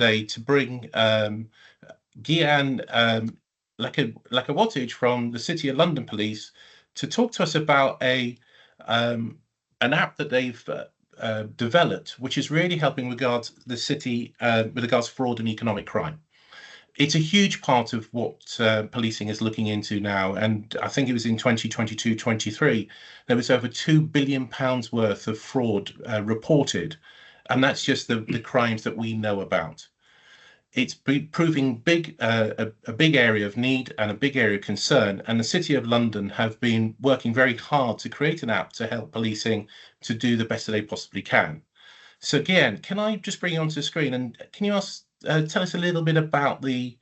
today to bring Gihan Lekamwattage from the City of London Police to talk to us about an app that they've developed, which is really helping regards the city with regards to fraud and economic crime. It's a huge part of what policing is looking into now, and I think it was in 2022-23 there was over £2 billion worth of fraud reported, and that's just the crimes that we know about. It's proving a big area of need and a big area of concern, and the City of London have been working very hard to create an app to help policing to do the best that they possibly can. So again, can I just bring you onto the screen, and can you tell us a little bit about the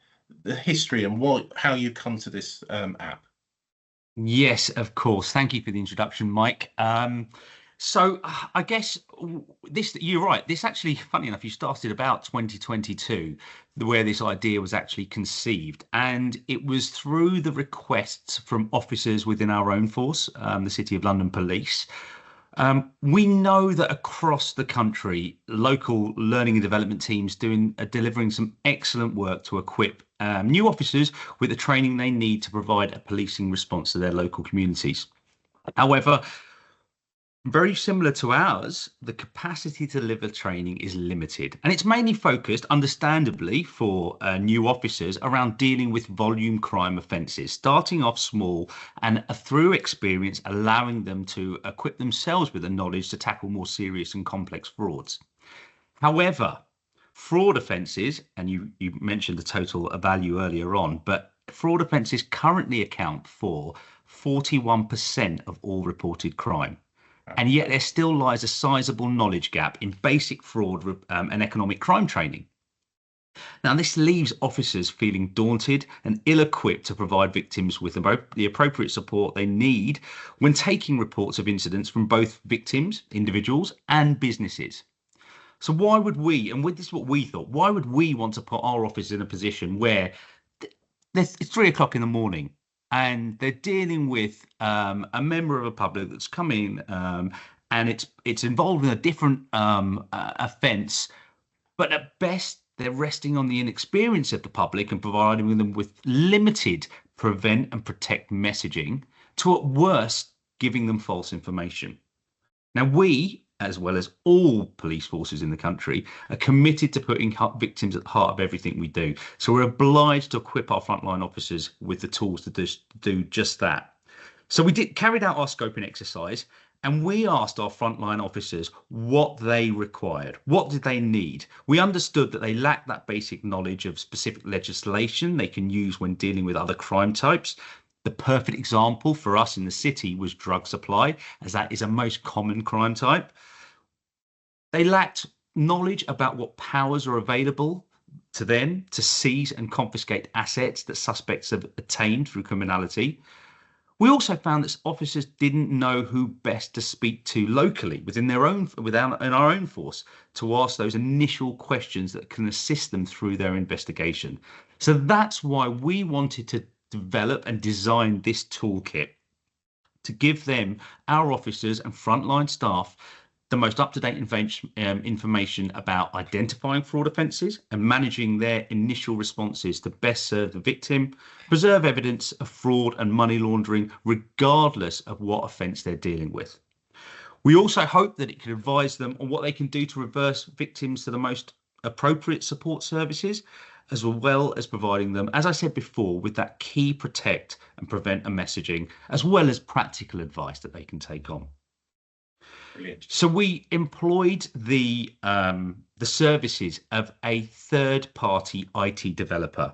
history and how you come to this app? Yes, of course. Thank you for the introduction, Mike. So I guess you're right. This actually, funny enough, you started about 2022, where this idea was actually conceived. And it was through the requests from officers within our own force, the City of London Police. We know that across the country, local learning and development teams are delivering some excellent work to equip new officers with the training they need to provide a policing response to their local communities. However, very similar to ours, the capacity to deliver training is limited, and it's mainly focused, understandably, for new officers around dealing with volume crime offences, starting off small and through experience allowing them to equip themselves with the knowledge to tackle more serious and complex frauds. However, fraud offences, and you mentioned the total value earlier on, but fraud offences currently account for 41% of all reported crime. And yet there still lies a sizable knowledge gap in basic fraud and economic crime training. Now, this leaves officers feeling daunted and ill-equipped to provide victims with the appropriate support they need when taking reports of incidents from both victims, individuals, and businesses. So why would we, and this is what we thought, why would we want to put our officers in a position where it's 3 o'clock in the morning and they're dealing with a member of the public that's come in and it's involved in a different offence, but at best they're resting on the inexperience of the public and providing them with limited prevent and protect messaging, to at worst giving them false information. Now, we, as well as all police forces in the country, are committed to putting victims at the heart of everything we do. So we're obliged to equip our frontline officers with the tools to do just that. So we carried out our scoping exercise, and we asked our frontline officers what they required. What did they need? We understood that they lacked that basic knowledge of specific legislation they can use when dealing with other crime types. The perfect example for us in the city was drug supply, as that is a most common crime type. They lacked knowledge about what powers are available to them to seize and confiscate assets that suspects have attained through criminality. We also found that officers didn't know who best to speak to locally in our own force to ask those initial questions that can assist them through their investigation. So that's why we wanted to develop and design this toolkit to give them, our officers and frontline staff, the most up-to-date information about identifying fraud offences and managing their initial responses to best serve the victim, preserve evidence of fraud and money laundering, regardless of what offence they're dealing with. We also hope that it can advise them on what they can do to reverse victims to the most appropriate support services, as well as providing them, as I said before, with that key protect and prevent and messaging, as well as practical advice that they can take on. Brilliant. So we employed the services of a third-party IT developer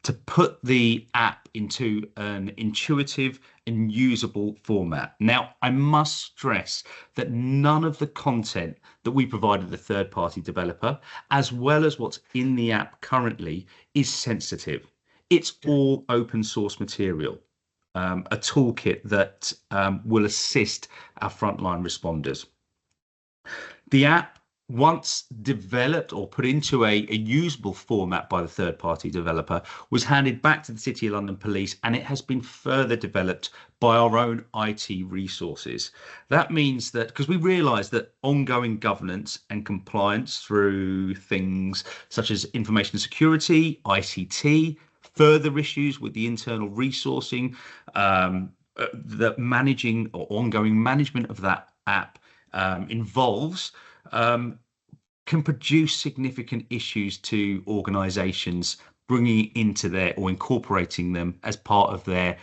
to put the app into an intuitive and usable format. Now, I must stress that none of the content that we provided the third-party developer, as well as what's in the app currently, is sensitive. It's all open source material. A toolkit that will assist our frontline responders. The app once developed or put into a usable format by the third-party developer, was handed back to the City of London Police, and it has been further developed by our own IT resources. That means that because we realise that ongoing governance and compliance through things such as information security, ICT, further issues with the internal resourcing, the managing or ongoing management of that app involves can produce significant issues to organizations bringing it into their or incorporating them as part of their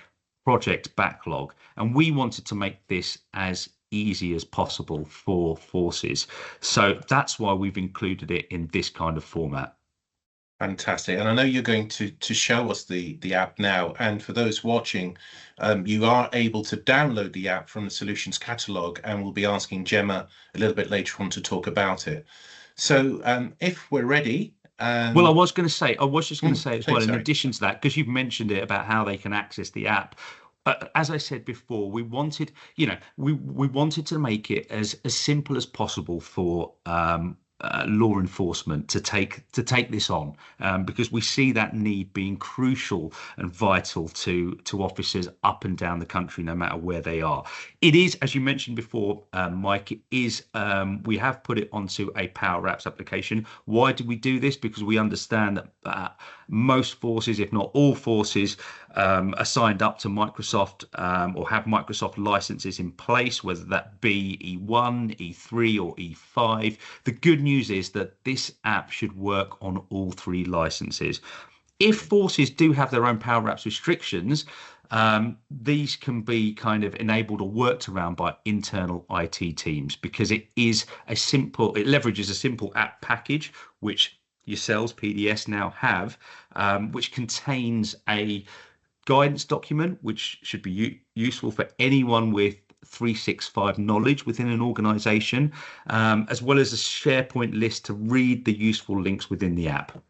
project backlog. And we wanted to make this as easy as possible for forces. So that's why we've included it in this kind of format. Fantastic. And I know you're going to show us the app now. And for those watching, you are able to download the app from the solutions catalog, and we'll be asking Gemma a little bit later on to talk about it. So if we're ready. Well, I was just going to say as well, in sorry. addition to that, because you've mentioned it about how they can access the app. As I said before, we wanted, we wanted to make it as simple as possible for law enforcement to take this on, because we see that need being crucial and vital to officers up and down the country, no matter where they are. It is, as you mentioned before, Mike, it is, we have put it onto a Power Apps application. Why did we do this? Because we understand that most forces, if not all forces, are signed up to Microsoft or have Microsoft licenses in place, whether that be E1, E3 or E5. The good news is that this app should work on all three licenses. If forces do have their own Power Apps restrictions, these can be kind of enabled or worked around by internal IT teams, because it leverages a simple app package, which yourselves, PDS, now have, which contains a guidance document, which should be useful for anyone with 365 knowledge within an organization, as well as a SharePoint list to read the useful links within the app.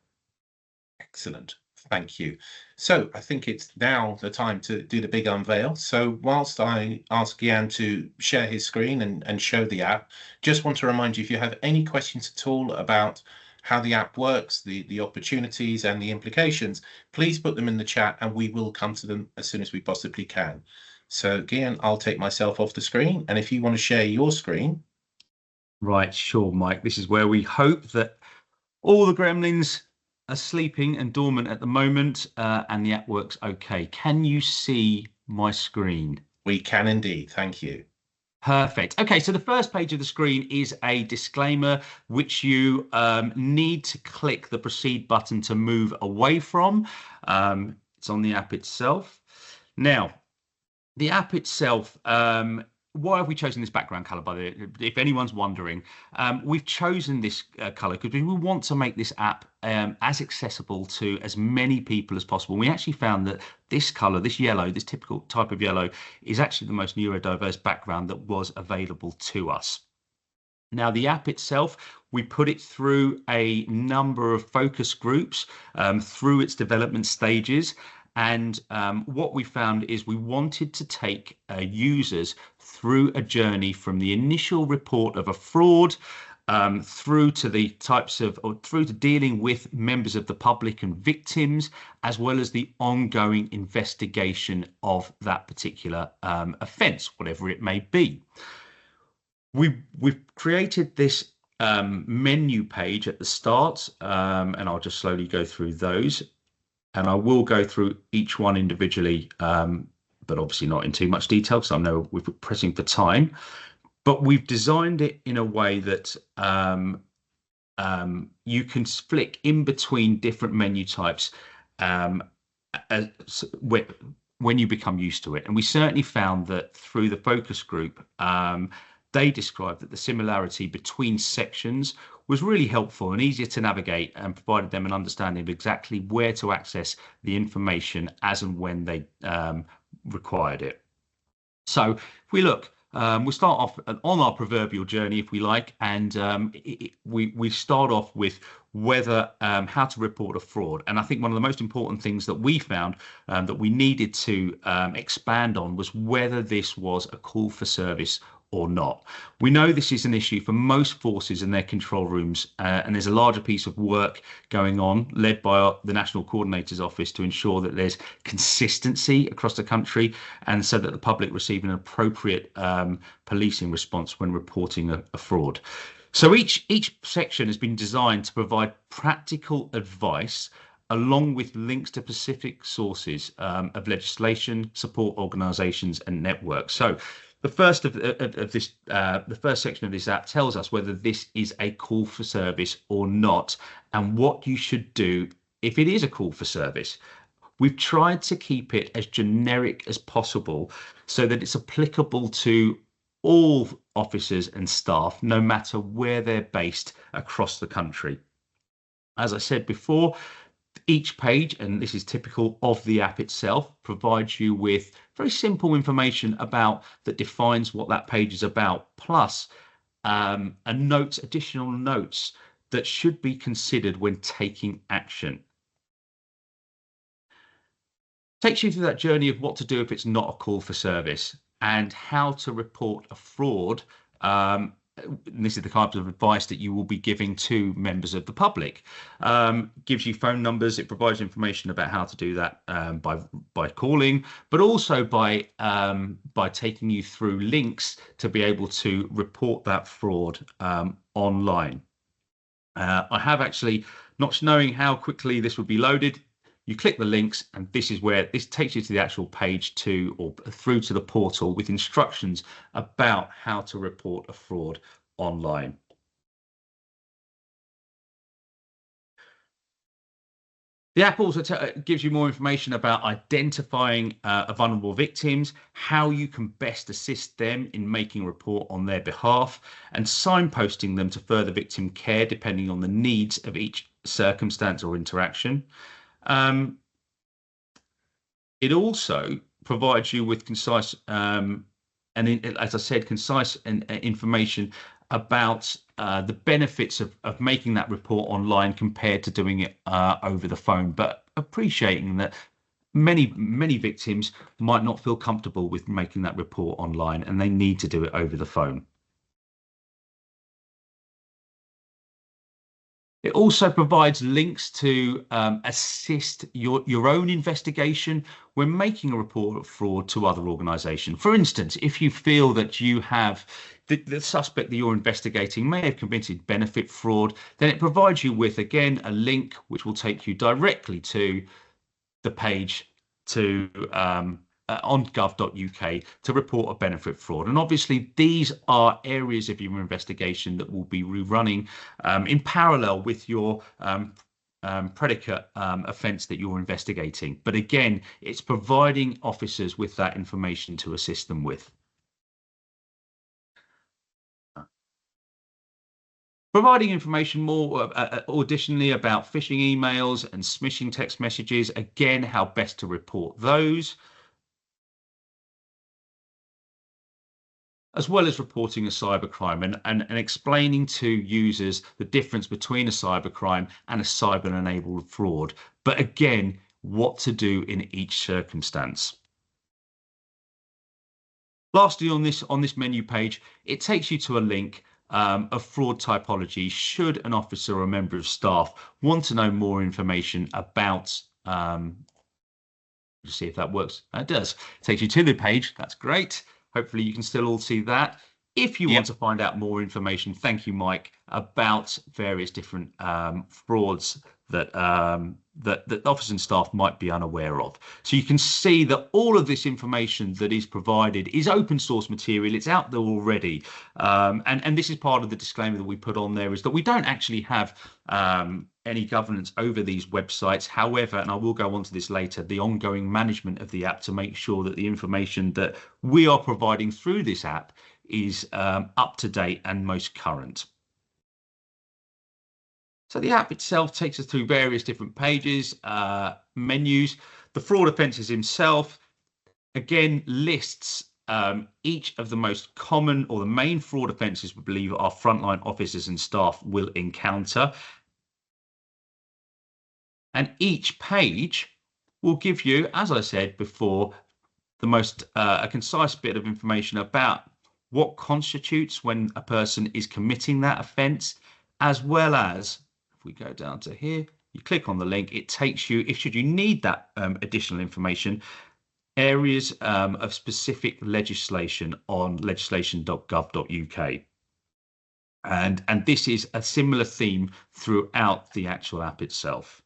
Excellent. Thank you. So I think it's now the time to do the big unveil. So whilst I ask Gihan to share his screen and show the app, just want to remind you, if you have any questions at all about how the app works, the opportunities and the implications, please put them in the chat and we will come to them as soon as we possibly can. So Gihan, I'll take myself off the screen, and if you want to share your screen. Right, sure, Mike. This is where we hope that all the gremlins are sleeping and dormant at the moment, and the app works okay. Can you see my screen? We can indeed, thank you. Perfect. Okay, so the first page of the screen is a disclaimer, which you need to click the proceed button to move away from. It's on the app itself. Now, the app itself, why have we chosen this background color, by the way? If anyone's wondering, we've chosen this color because we want to make this app as accessible to as many people as possible. We actually found that this color, this yellow, this typical type of yellow, is actually the most neurodiverse background that was available to us. Now, the app itself, we put it through a number of focus groups through its development stages. And what we found is we wanted to take users through a journey from the initial report of a fraud through to the through to dealing with members of the public and victims, as well as the ongoing investigation of that particular offence, whatever it may be. We've created this menu page at the start, and I'll just slowly go through those. And I will go through each one individually, but obviously not in too much detail, because I know we're pressing for time. But we've designed it in a way that you can flick in between different menu types when you become used to it. And we certainly found that through the focus group, they described that the similarity between sections was really helpful and easier to navigate, and provided them an understanding of exactly where to access the information as and when they required it. So if we look, we'll start off on our proverbial journey, if we like, and we start off with whether how to report a fraud. And I think one of the most important things that we found that we needed to expand on was whether this was a call for service or not. We know this is an issue for most forces in their control rooms, and there's a larger piece of work going on led by the National Coordinator's Office to ensure that there's consistency across the country and so that the public receive an appropriate policing response when reporting a fraud. So each section has been designed to provide practical advice along with links to specific sources of legislation, support organisations and networks. So the first the first section of this app tells us whether this is a call for service or not, and what you should do if it is a call for service. We've tried to keep it as generic as possible so that it's applicable to all officers and staff, no matter where they're based across the country. As I said before, each page, and this is typical of the app itself, provides you with very simple information about that defines what that page is about, plus additional notes that should be considered when taking action. Takes you through that journey of what to do if it's not a call for service and how to report a fraud. This is the kind of advice that you will be giving to members of the public. Gives you phone numbers. It provides information about how to do that by calling, but also by taking you through links to be able to report that fraud online. I have actually, not knowing how quickly this would be loaded, you click the links and this is where this takes you to the actual page or through to the portal with instructions about how to report a fraud online. The app also gives you more information about identifying vulnerable victims, how you can best assist them in making a report on their behalf, and signposting them to further victim care depending on the needs of each circumstance or interaction. It also provides you with concise as I said, concise information about the benefits of making that report online compared to doing it over the phone, but appreciating that many victims might not feel comfortable with making that report online and they need to do it over the phone. It also provides links to assist your own investigation when making a report of fraud to other organisations. For instance, if you feel that you have the suspect that you're investigating may have committed benefit fraud, then it provides you with, again, a link which will take you directly to the page to on gov.uk to report a benefit fraud. And obviously these are areas of your investigation that will be rerunning in parallel with your predicate offence that you're investigating. But again, it's providing officers with that information to assist them with. Providing information more additionally about phishing emails and smishing text messages, again, how best to report those, as well as reporting a cybercrime and explaining to users the difference between a cybercrime and a cyber-enabled fraud. But again, what to do in each circumstance. Lastly, on this menu page, it takes you to a link of fraud typology should an officer or a member of staff want to know more information about see if that works. It does. It takes you to the page. That's great. Hopefully you can still all see that. If you want to find out more information, thank you, Mike, about various different frauds that that officers and staff might be unaware of. So you can see that all of this information that is provided is open source material. It's out there already. And this is part of the disclaimer that we put on there, is that we don't actually have any governance over these websites. However, and I will go on to this later, the ongoing management of the app to make sure that the information that we are providing through this app is up to date and most current. So the app itself takes us through various different pages, menus. The fraud offences himself, again, lists each of the most common or the main fraud offences we believe our frontline officers and staff will encounter. And each page will give you, as I said before, the most a concise bit of information about what constitutes when a person is committing that offence, as well as, if we go down to here, you click on the link, it takes you, if should you need that additional information, areas of specific legislation on legislation.gov.uk. And this is a similar theme throughout the actual app itself.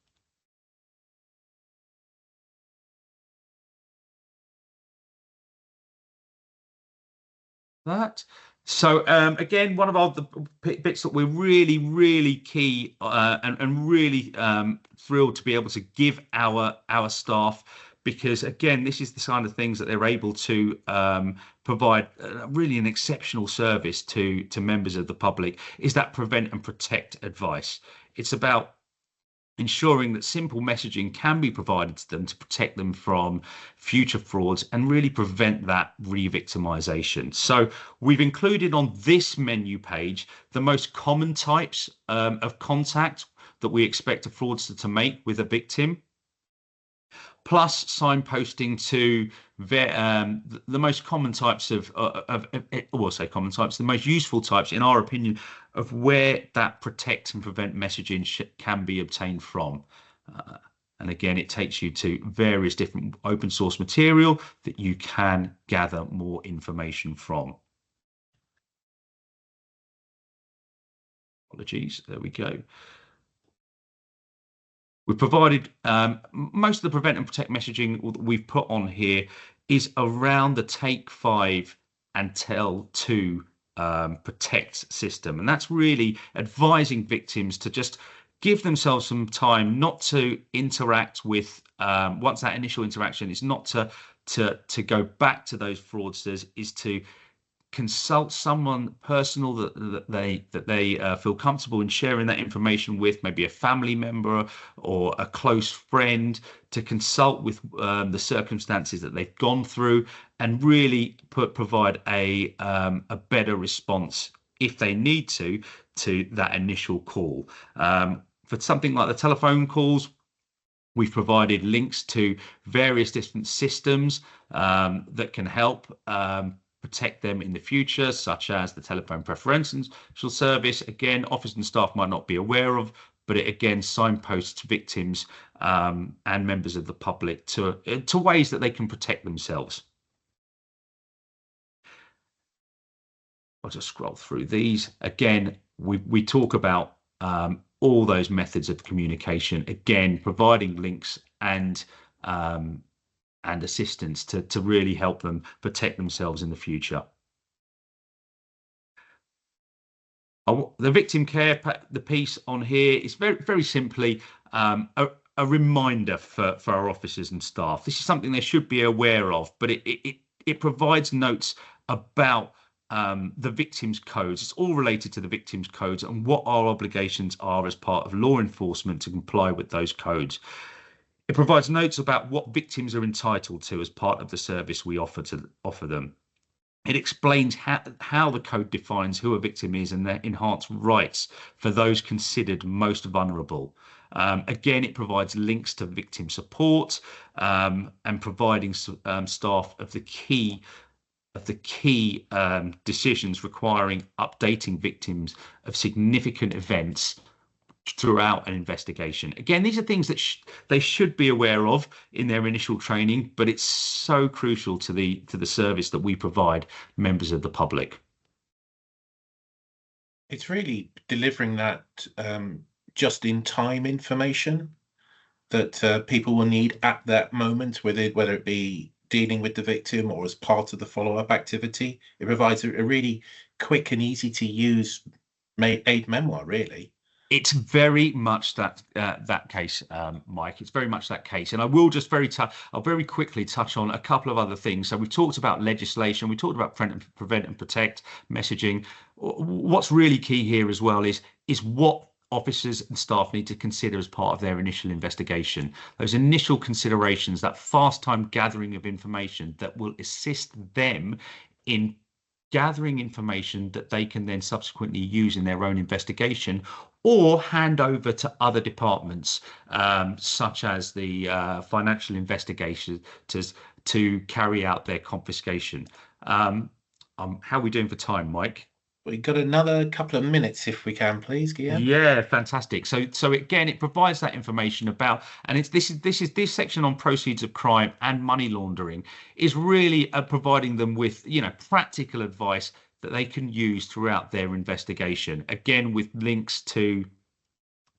That. So again, one of the bits that we're really key and really thrilled to be able to give our staff, because again, this is the kind of things that they're able to provide really an exceptional service to members of the public, is that prevent and protect advice. It's about ensuring that simple messaging can be provided to them to protect them from future frauds and really prevent that re-victimization. So we've included on this menu page the most common types of contact that we expect a fraudster to make with a victim, plus signposting to the most common types the most useful types, in our opinion, of where that protect and prevent messaging can be obtained from. And again, it takes you to various different open source material that you can gather more information from. Apologies, there we go. We've provided most of the prevent and protect messaging we've put on here is around the take 5 and tell 2 protect system. And that's really advising victims to just give themselves some time not to interact with, once that initial interaction is not to go back to those fraudsters, is to consult someone personal that they feel comfortable in sharing that information with, maybe a family member or a close friend, to consult with the circumstances that they've gone through, and really provide a better response if they need to that initial call. For something like the telephone calls, we've provided links to various different systems that can help protect them in the future, such as the telephone preferential service. Again, officers and staff might not be aware of, but it again signposts victims and members of the public to ways that they can protect themselves. I'll just scroll through these. Again, we talk about all those methods of communication, again, providing links and assistance to really help them protect themselves in the future. The victim care, the piece on here is very simply a reminder for our officers and staff. This is something they should be aware of, but it provides notes about the victims' codes. It's all related to the victims' codes and what our obligations are as part of law enforcement to comply with those codes. It provides notes about what victims are entitled to as part of the service we offer them. It explains how the code defines who a victim is and their enhanced rights for those considered most vulnerable. Again, it provides links to victim support and providing staff of the key decisions requiring updating victims of significant events throughout an investigation. Again, these are things that they should be aware of in their initial training, but it's so crucial to the service that we provide members of the public. It's really delivering that just-in-time information that people will need at that moment, whether it be dealing with the victim or as part of the follow-up activity. It provides a really quick and easy to use aid memoir, really. It's very much that case, Mike. It's very much that case, and I will just I'll very quickly touch on a couple of other things. So we've talked about legislation, we talked about prevent and protect messaging. What's really key here as well is what officers and staff need to consider as part of their initial investigation. Those initial considerations, that fast time gathering of information that will assist them in gathering information that they can then subsequently use in their own investigation or hand over to other departments, such as the financial investigators, to carry out their confiscation. How are we doing for time, Mike? We've got another couple of minutes if we can, please, Gihan. Yeah, fantastic. So again, it provides that information about, and it's this section on proceeds of crime and money laundering is really providing them with, practical advice that they can use throughout their investigation. Again, with links to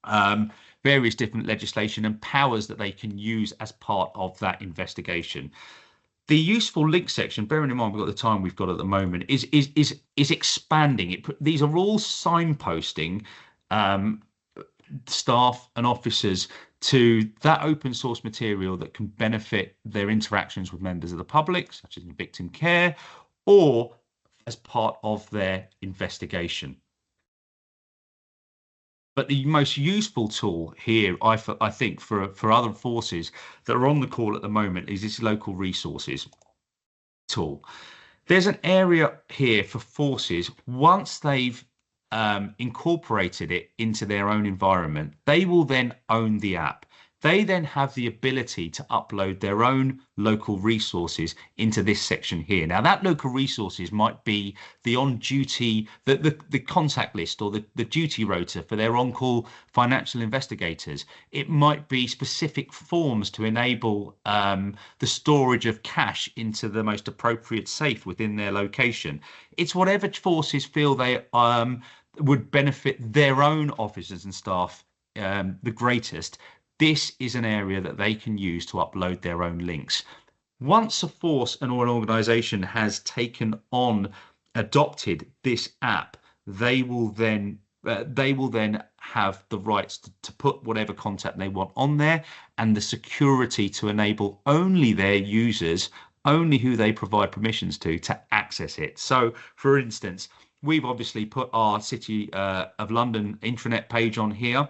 um, various different legislation and powers that they can use as part of that investigation. The useful link section, bearing in mind we've got the time we've got at the moment, is expanding. These are all signposting um, staff and officers to that open source material that can benefit their interactions with members of the public, such as in victim care, or as part of their investigation. But the most useful tool here, I think, for other forces that are on the call at the moment is this local resources tool. There's an area here for forces. Once they've incorporated it into their own environment, they will then own the app. They then have the ability to upload their own local resources into this section here. Now, that local resources might be the on-duty, the contact list or the duty rota for their on-call financial investigators. It might be specific forms to enable the storage of cash into the most appropriate safe within their location. It's whatever forces feel they would benefit their own officers and staff the greatest. This is an area that they can use to upload their own links. Once a force or an organization has adopted this app, they will then have the rights to put whatever content they want on there, and the security to enable only their users, only who they provide permissions to access it. So, for instance, we've obviously put our City of London intranet page on here.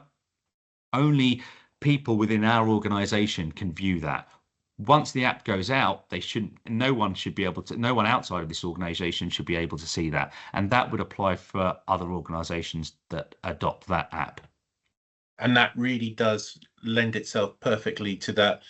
Only people within our organization can view that. Once the app goes out, no one outside of this organization should be able to see that. And that would apply for other organizations that adopt that app. And that really does lend itself perfectly to that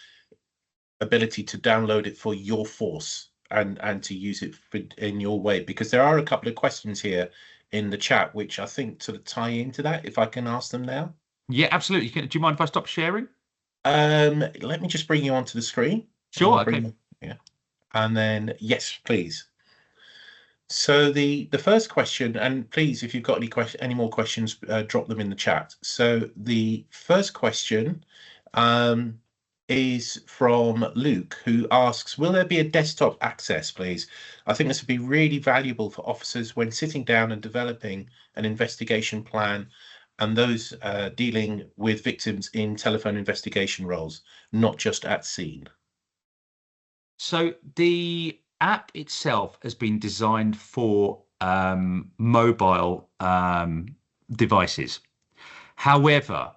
ability to download it for your force and to use it in your way, because there are a couple of questions here in the chat which I think sort of tie into that, if I can ask them now. Yeah, absolutely. Do you mind if I stop sharing? Let me just bring you onto the screen. Sure. Okay. Yeah. And then, yes, please. So the first question, and please, if you've got any more questions, drop them in the chat. So the first question is from Luke, who asks, will there be a desktop access, please? I think this would be really valuable for officers when sitting down and developing an investigation plan, and those dealing with victims in telephone investigation roles, not just at scene. So the app itself has been designed for mobile devices. However,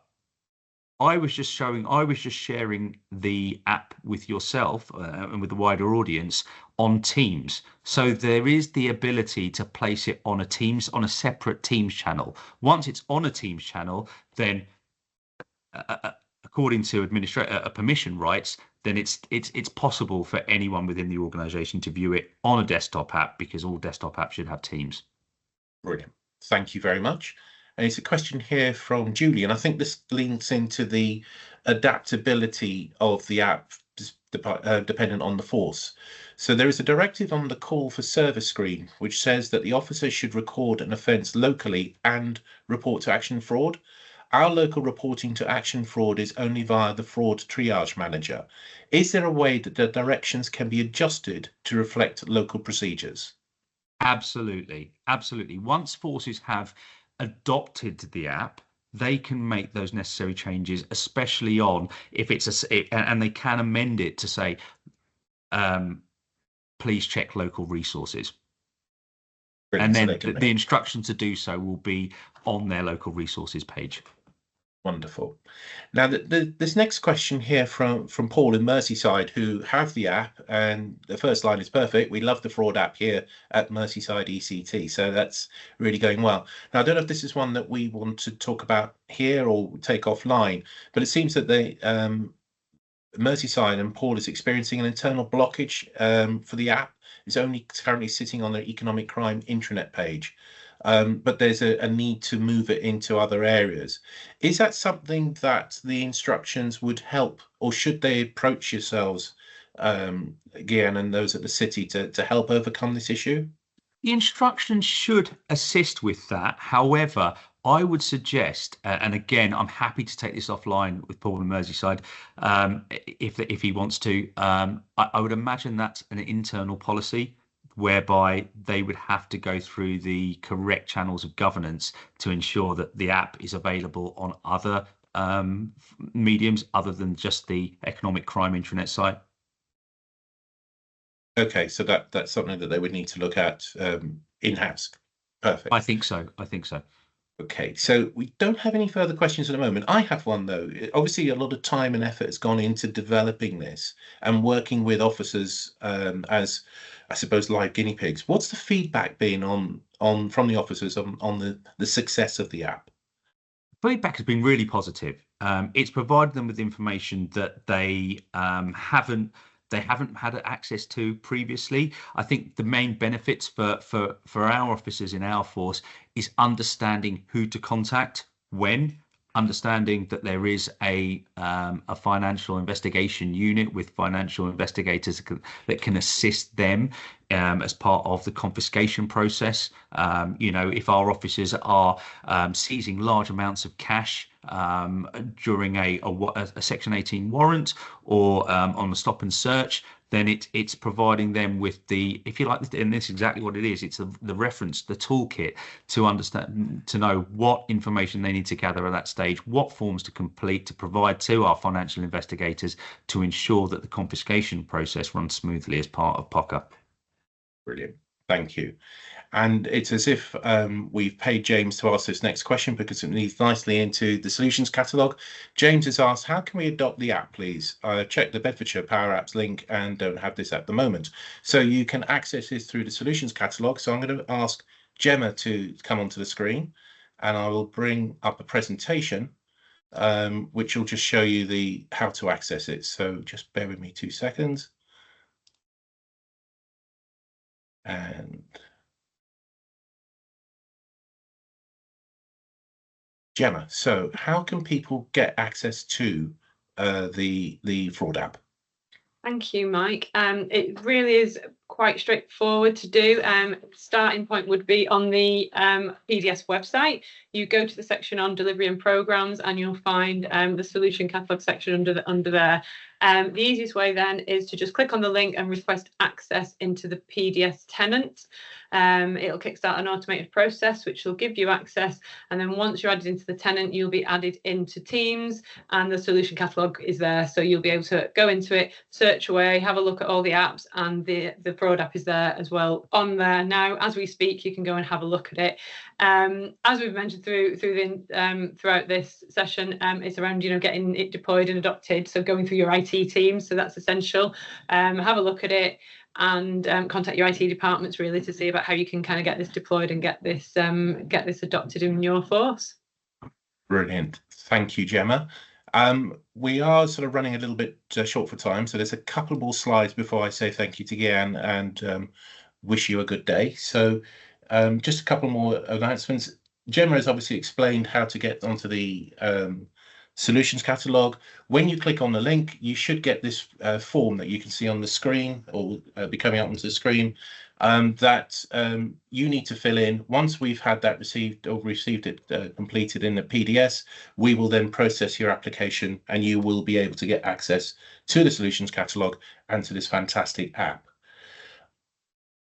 I was just sharing the app with yourself and with the wider audience on Teams. So there is the ability to place it on a separate Teams channel. Once it's on a Teams channel, then according to permission rights, then it's possible for anyone within the organization to view it on a desktop app, because all desktop apps should have Teams. Brilliant. Thank you very much. And it's a question here from Julie, and I think this links into the adaptability of the app dependent on the force. So there is a directive on the call for service screen which says that the officer should record an offence locally and report to action fraud. Our local reporting to action fraud is only via the fraud triage manager. Is there a way that the directions can be adjusted to reflect local procedures? Absolutely. Once forces have adopted the app, they can make those necessary changes, especially on if it's and they can amend it to say, please check local resources. Brilliant. And then the instruction to do so will be on their local resources page. Wonderful. Now, this next question here from Paul in Merseyside, who have the app, and the first line is perfect. We love the fraud app here at Merseyside ECT, so that's really going well. Now, I don't know if this is one that we want to talk about here or take offline, but it seems that Merseyside and Paul is experiencing an internal blockage for the app. It's only currently sitting on the economic crime intranet page, but there's a need to move it into other areas. Is that something that the instructions would help, or should they approach yourselves, Gian, and those at the city to help overcome this issue? The instructions should assist with that. However, I would suggest, and again, I'm happy to take this offline with Paul and Merseyside, if he wants to. I would imagine that's an internal policy whereby they would have to go through the correct channels of governance to ensure that the app is available on other mediums other than just the economic crime intranet site. Okay, so that's something that they would need to look at in-house. Perfect. I think so. I think so. Okay, so we don't have any further questions at the moment. I have one though. Obviously, a lot of time and effort has gone into developing this and working with officers as, I suppose, live guinea pigs. What's the feedback been on from the officers on the success of the app? Feedback has been really positive. It's provided them with information that they haven't had access to previously. I think the main benefits for our officers in our force is understanding who to contact when, understanding that there is a financial investigation unit with financial investigators that can assist them as part of the confiscation process. If our officers are seizing large amounts of cash during a Section 18 warrant or on a stop and search, then it's providing them with the, if you like, and this is exactly what it is. It's the reference, the toolkit to understand, to know what information they need to gather at that stage, what forms to complete, to provide to our financial investigators to ensure that the confiscation process runs smoothly as part of POCA. Brilliant. Thank you. And it's as if we've paid James to ask this next question because it leads nicely into the solutions catalogue. James has asked, how can we adopt the app, please? I checked the Bedfordshire Power Apps link and don't have this at the moment. So you can access this through the solutions catalogue. So I'm going to ask Gemma to come onto the screen and I will bring up a presentation which will just show you how to access it. So just bear with me 2 seconds. And Gemma, so how can people get access to the fraud app? Thank you, Mike. It really is quite straightforward to do. Starting point would be on the PDS website. You go to the section on delivery and programs, and you'll find the solution catalog section under there. The easiest way then is to just click on the link and request access into the PDS tenant. It'll kickstart an automated process which will give you access, and then once you're added into the tenant, you'll be added into Teams, and the solution catalog is there, so you'll be able to go into it, search away, have a look at all the apps, and the fraud app is there as well on there. Now, as we speak, you can go and have a look at it. As we've mentioned throughout this session, it's around getting it deployed and adopted, so going through your IT team, so that's essential. Have a look at it and contact your IT departments really to see about how you can kind of get this deployed and get this adopted in your force. Brilliant. Thank you, Gemma. We are sort of running a little bit short for time, so there's a couple more slides before I say thank you to Gihan and wish you a good day. So just a couple more announcements. Gemma has obviously explained how to get onto the solutions catalog. When you click on the link, you should get this form that you can see on the screen, or be coming up onto the screen, that you need to fill in. Once we've had that received it completed in the PDS, we will then process your application and you will be able to get access to the solutions catalog and to this fantastic app.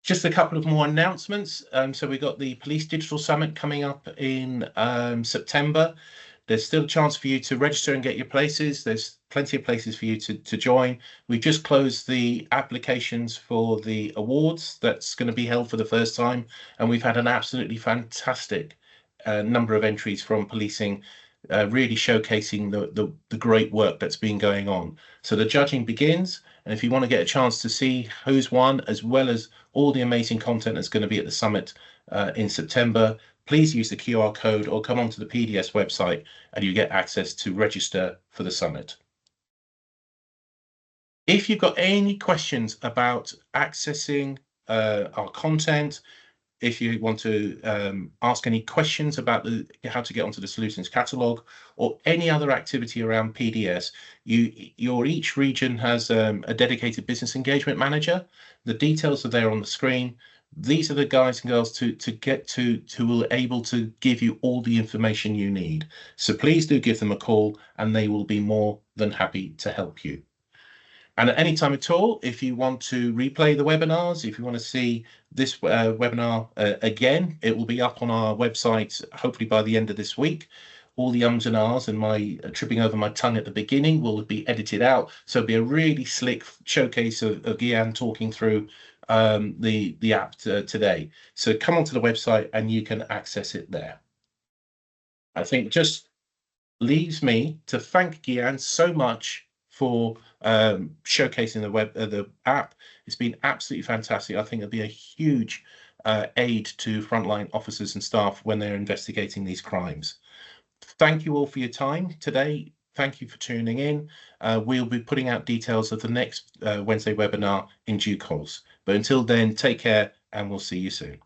Just a couple of more announcements. So we got the Police Digital Summit coming up in September. There's still a chance for you to register and get your places. There's plenty of places for you to join. We've just closed the applications for the awards that's going to be held for the first time, and we've had an absolutely fantastic number of entries from policing, really showcasing the great work that's been going on. So the judging begins, and if you want to get a chance to see who's won, as well as all the amazing content that's going to be at the summit in September, please use the QR code or come onto the PDS website and you get access to register for the summit. If you've got any questions about accessing our content, if you want to ask any questions about how to get onto the solutions catalog or any other activity around PDS, each region has a dedicated business engagement manager. The details are there on the screen. These are the guys and girls who will able to give you all the information you need. So please do give them a call and they will be more than happy to help you. And at any time at all, if you want to replay the webinars, if you want to see this webinar again, it will be up on our website, hopefully by the end of this week. All the ums and ahs and my tripping over my tongue at the beginning will be edited out. So it'll be a really slick showcase of Gihan talking through the app today. So come onto the website and you can access it there. I think just leaves me to thank Gihan so much for showcasing the app. It's been absolutely fantastic. I think it'll be a huge aid to frontline officers and staff when they're investigating these crimes. Thank you all for your time today. Thank you for tuning in. We'll be putting out details of the next Wednesday webinar in due course. But until then, take care and we'll see you soon.